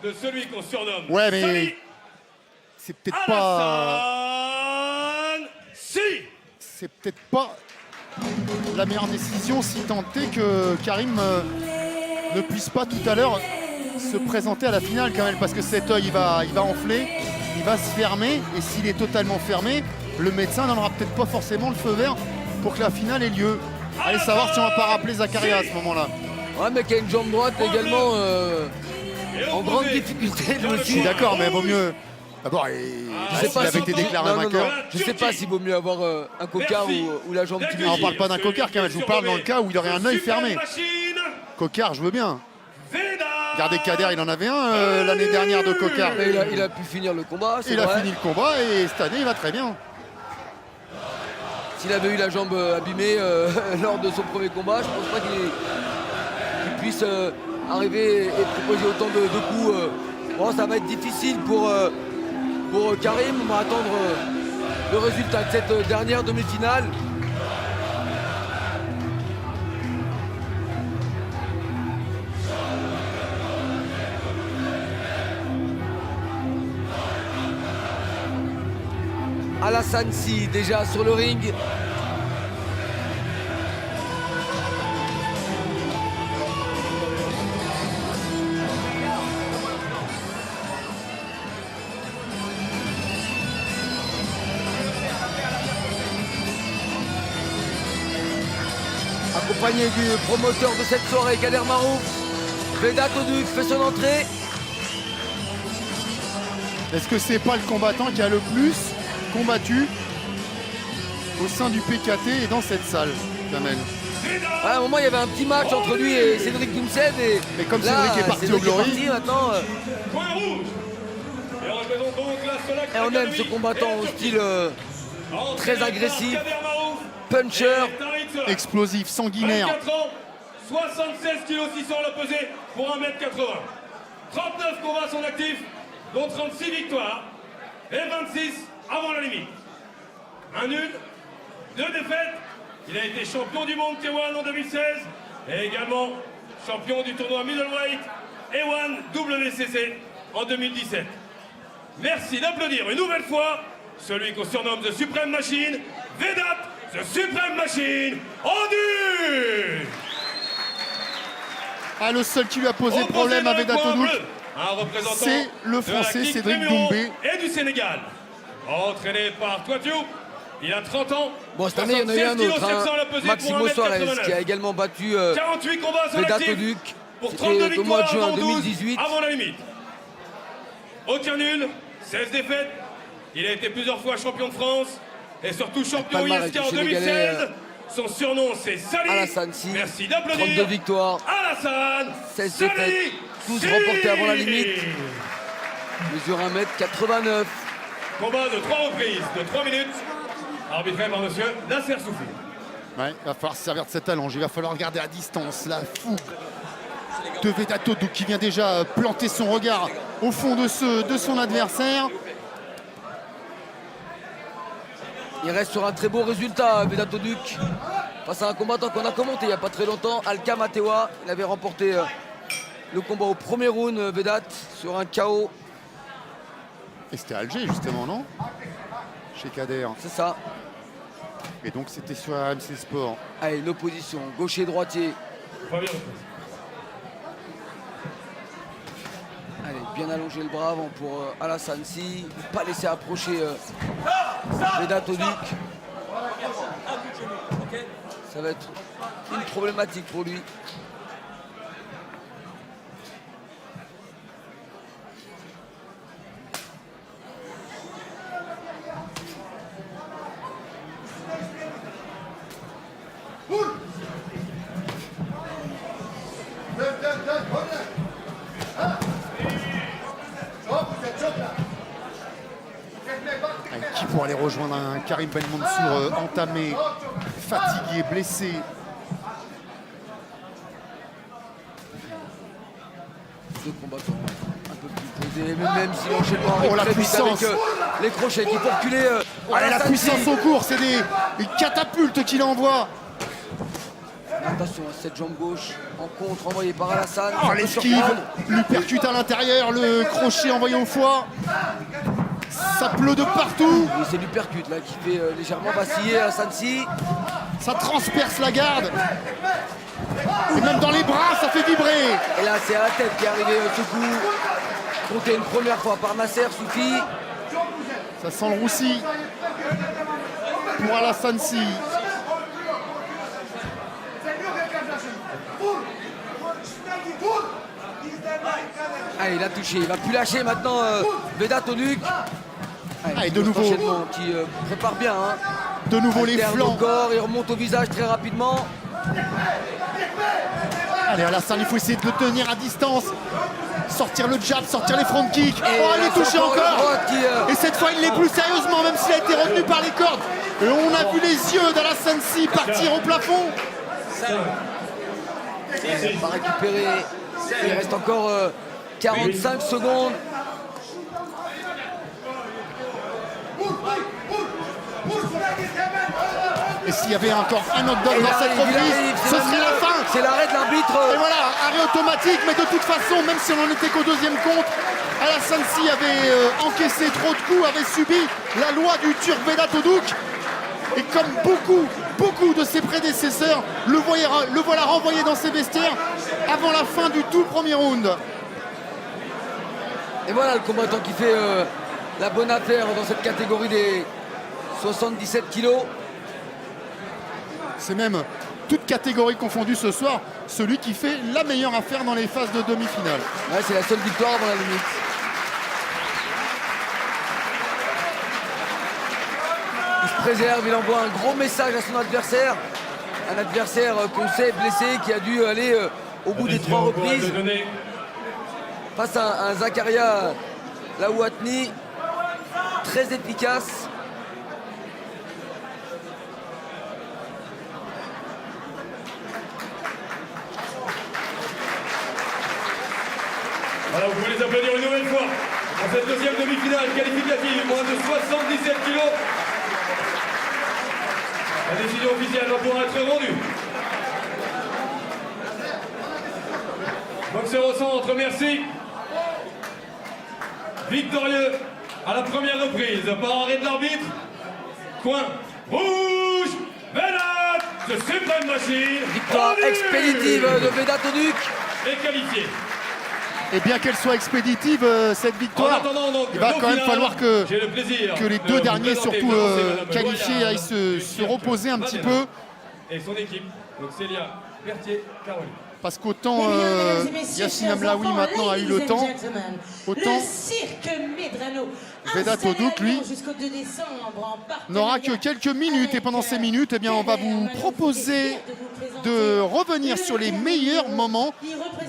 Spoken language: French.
De celui qu'on surnomme. Ouais, mais c'est peut-être pas. Si. C'est peut-être pas la meilleure décision si tant est que Karim ne puisse pas tout à l'heure se présenter à la finale quand même, parce que cet œil il va enfler, il va se fermer, et s'il est totalement fermé, le médecin n'aura peut-être pas forcément le feu vert pour que la finale ait lieu. Allez savoir si on va pas rappeler Zakaria à ce moment-là. Ouais, mais qui a une jambe droite également en grande difficulté. Je suis d'accord, mais vaut mieux. D'abord, Je sais pas s'il avait si- été déclaré Non, non, vainqueur. non. Je sais pas s'il vaut mieux avoir un cocard ou la jambe qui Ah, on parle pas d'un cocard quand même, je vous parle dans le cas où il aurait un œil fermé. Cocard, je veux bien. Regardez Kader, il en avait un l'année dernière de cocard. Mais il a pu finir le combat, c'est Il a vrai. fini le combat et cette année il va très bien. S'il avait eu la jambe abîmée lors de son premier combat, je pense pas qu'il puisse arriver et proposer autant de coups. Bon, ça va être difficile pour Karim. On va attendre le résultat de cette dernière demi-finale. Alassane Sy déjà sur le ring. Accompagné du promoteur de cette soirée, Kader Marouf. Vedat Oduc fait son entrée. Est-ce que c'est pas le combattant qui a le plus combattu au sein du PKT et dans cette salle, Kamel? À un moment, il y avait un petit match entre lui et Cédric Dumsed. Mais comme là, Cédric est parti au Cédric est Glory. parti, maintenant, Point rouge. Et on représente donc la Solac et on aime ce Academy. combattant au style très agressif, Kader Marouf puncher. et Tariq Solak. Explosif, sanguinaire. 24 ans, 76 kg 600 la pesée pour 1m80. 39 combats à son actif, dont 36 victoires et 26 avant la limite. Un nul, 2 défaites. Il a été champion du monde T1 en 2016 et également champion du tournoi Middleweight A1 WCC en 2017. Merci d'applaudir une nouvelle fois celui qu'on surnomme The Supreme Machine, Vedat The Supreme Machine, Oduc. Ah, le seul qui lui a posé Opposé problème dans à le Vedat coin Oduc, bleu, un représentant c'est le de la Français Kick Cédric Numéro Doumbé. et du Sénégal. Entraîné par Toitiou, il a 30 ans. Bon, cette année, il y en a eu un 76 autre, kilos, 700 la hein, pesée Maximo pour 1m89. Suarez, qui a également battu 48 combats à son Vedat actif Oduc. pour 32 C'était au mois de victoires, juin dont 12 2018. avant la limite. Aucun nul, 16 défaites. Il a été plusieurs fois champion de France et surtout champion palmarès ISK en du Sénégalais, 2016. Son surnom, c'est Sali. Alassane Sy. Merci 32 d'applaudir. victoires, Alassane 16 Sali défaites, 12 Sy. remportées avant la limite. Mesure 1m89. Combat de 3 reprises, de 3 minutes, arbitré par monsieur Nasser Soufi. Ouais, il va falloir se servir de cette allonge, il va falloir regarder à distance la fougue de Vedat Oduc qui vient déjà planter son regard au fond de son adversaire. Il reste sur un très beau résultat, Vedat Oduc, face à un combattant qu'on a commenté il n'y a pas très longtemps, Alka Matewa. Il avait remporté le combat au premier round, Vedat, sur un KO. Et c'était Alger justement, non? Chez Kader. C'est ça. Et donc c'était sur AMC Sport. Allez, l'opposition, gaucher-droitier. Première reprise. Allez, bien allonger le bras avant pour Alassane Sy. Pas laisser approcher Vedat Oduc. Ça va être une problématique pour lui. Qui pour aller rejoindre un Karim Ben Mansour entamé, fatigué, blessé. Deux combattants un peu plus posés, mais même si l'enchaînement arrive Oh, la très vite puissance. avec les crochets qui font reculer Allez, la Alassane Sy. puissance au cours, c'est des catapultes qu'il envoie. Attention, cette jambe gauche en contre envoyée par Alassane. Oh, Ça peut l'esquive, surprendre. lui percute à l'intérieur, le crochet envoyé au foie. Ça pleut de partout, Et c'est du percute là qui fait légèrement vaciller Alassane Sy. ça transperce la garde. Et même dans les bras, ça fait vibrer. Et là, c'est à la tête qui est arrivé ce coup. Compté une première fois par Nasser Soufi. Ça sent le roussi pour Alassane Sy. Ah, il a touché, il va plus lâcher maintenant Vedat Onuc. Ah, et de nouveau. Qui prépare bien. Hein. De nouveau les Alterne au flancs. corps, il remonte au visage très rapidement. Allez, Alassane, il faut essayer de le tenir à distance. Sortir le jab, sortir les front kicks. Et Oh, il là, est touché c'est encore une encore. droite qui, Et cette fois, il l'est plus sérieusement, même s'il a été retenu par les cordes. Et on a vu les yeux d'Alassane Sy partir au plafond. Il va récupérer. Il reste encore 45 secondes. Et s'il y avait encore un knockdown Il dans arrive, cette il reprise, arrive, ce serait la fin. C'est l'arrêt de l'arbitre. Et voilà, arrêt automatique, mais de toute façon, même si on n'en était qu'au deuxième compte, Alassane Sy avait encaissé trop de coups, avait subi la loi du Turc Vedat Onuc. Et comme beaucoup de ses prédécesseurs, le voilà renvoyé dans ses vestiaires avant la fin du tout premier round. Et voilà le combattant qui fait la bonne affaire dans cette catégorie des 77 kilos. C'est même toute catégorie confondue ce soir, celui qui fait la meilleure affaire dans les phases de demi-finale. Ouais, c'est la seule victoire avant la limite. Il se préserve, il envoie un gros message à son adversaire. Un adversaire qu'on sait blessé, qui a dû aller au bout des 3 reprises. Face à un Zakaria Laouatni très efficace. Voilà, vous pouvez les applaudir une nouvelle fois dans cette deuxième demi-finale qualificative, moins de 77 kilos. La décision officielle va pouvoir être rendue. Boxeur au centre, merci. Victorieux à la première reprise par arrêt de l'arbitre. Coin rouge, Vedat, ce suprême machine. Victoire Onuc expéditive de Vedat Onuc. est qualifié. Et bien qu'elle soit expéditive, cette En victoire, attendant, donc, il va au quand même final, falloir que j'ai le plaisir les de deux vous derniers, présenter, surtout présenter Madame qualifiés, Loya aillent se Cirque reposer un petit Madela peu. Et son équipe, donc Célia Berthier, Caroline. Parce qu'autant Yacine Amlaoui maintenant a eu le temps, autant le cirque Medrano Vedat Onuc, lui, jusqu'au 2 décembre en n'aura que quelques minutes. Et pendant ces minutes, eh bien, on va vous proposer de revenir sur les meilleurs moments